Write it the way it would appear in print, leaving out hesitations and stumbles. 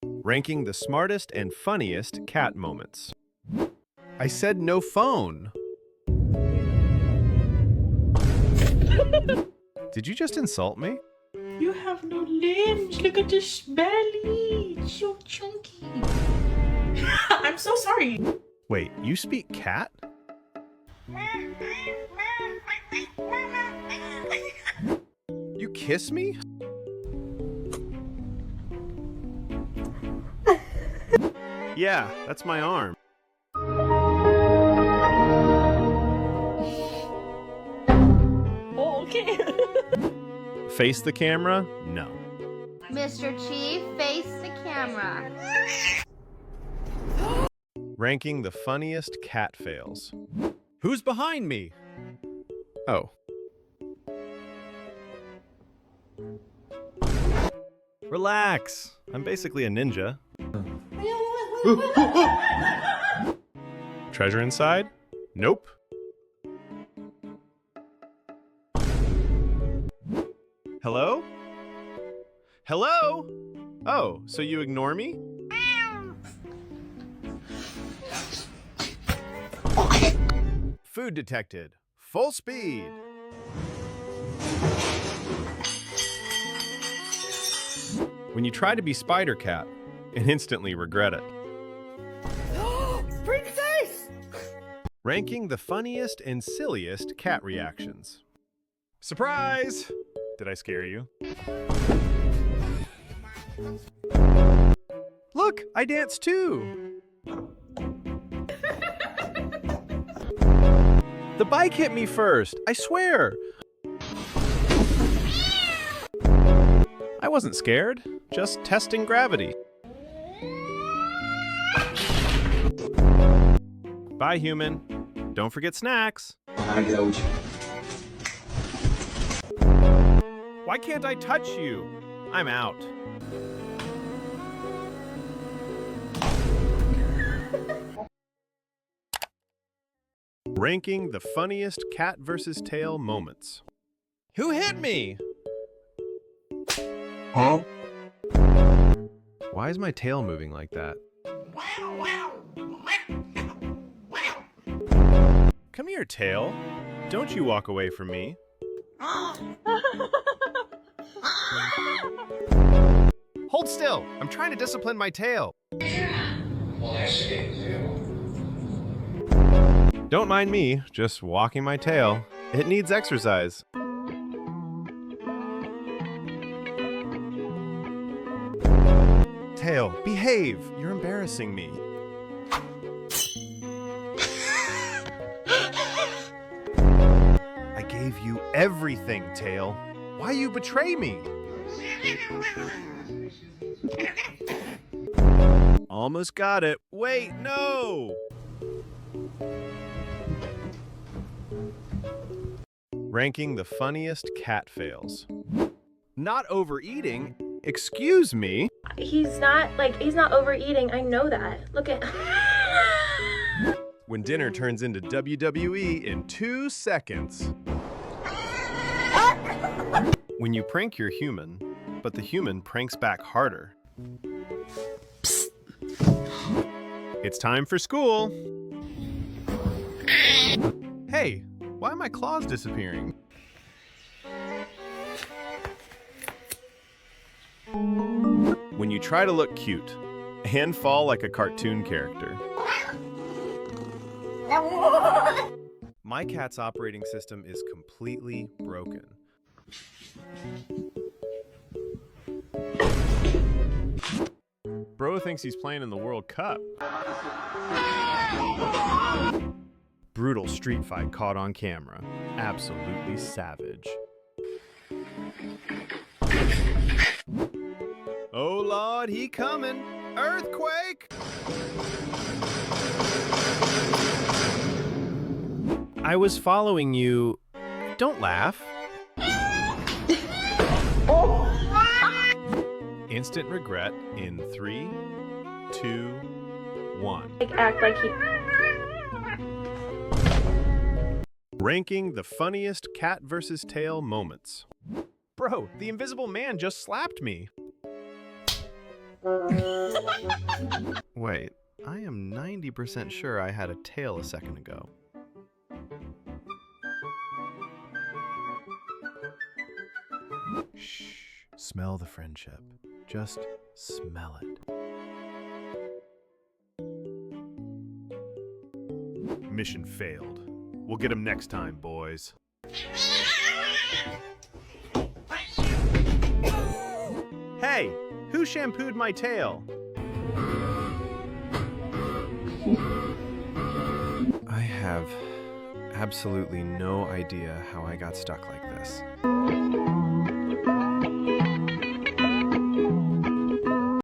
Ranking the smartest and funniest cat moments. I said no phone. Did you just insult me? You have no limbs. Look at this belly. It's so chunky. I'm so sorry. Wait, you speak cat? You kiss me? Yeah, that's my arm. Oh, okay. Face the camera? No. Mr. Chief, face the camera. Ranking the funniest cat fails. Who's behind me? Oh. Relax. I'm basically a ninja. Treasure inside? Nope. Hello? Hello? Oh, so you ignore me? Food detected. Full speed. When you try to be Spider Cat and instantly regret it. Princess! Ranking the funniest and silliest cat reactions. Surprise! Did I scare you? Look, I danced too! The bike hit me first, I swear! I wasn't scared, just testing gravity. Bye, human. Don't forget snacks. Why can't I touch you? I'm out. Ranking the funniest cat versus tail moments. Who hit me? Huh? Why is my tail moving like that? Come here, tail. Don't you walk away from me. Hold still. I'm trying to discipline my tail. Don't mind me, just walking my tail. It needs exercise. Tail, behave. You're embarrassing me. I gave you everything, Tail. Why you betray me? Almost got it. Wait, no! Ranking the funniest cat fails. Not overeating. Excuse me. He's not overeating. I know that. Look at. When dinner turns into WWE in 2 seconds. When you prank your human, but the human pranks back harder. Psst. It's time for school. Hey, why are my claws disappearing? When you try to look cute and fall like a cartoon character. My cat's operating system is completely broken. Bro thinks he's playing in the World Cup. Brutal street fight caught on camera. Absolutely savage. Oh Lord, he coming! Earthquake! I was following you. Don't laugh. Instant regret in 3, 2, 1. Act like he. Ranking the funniest cat versus tail moments. Bro, the invisible man just slapped me. Wait, I am 90% sure I had a tail a second ago. Shh. Smell the friendship. Just smell it. Mission failed. We'll get him next time, boys. Hey! Who shampooed my tail? I have absolutely no idea how I got stuck like this.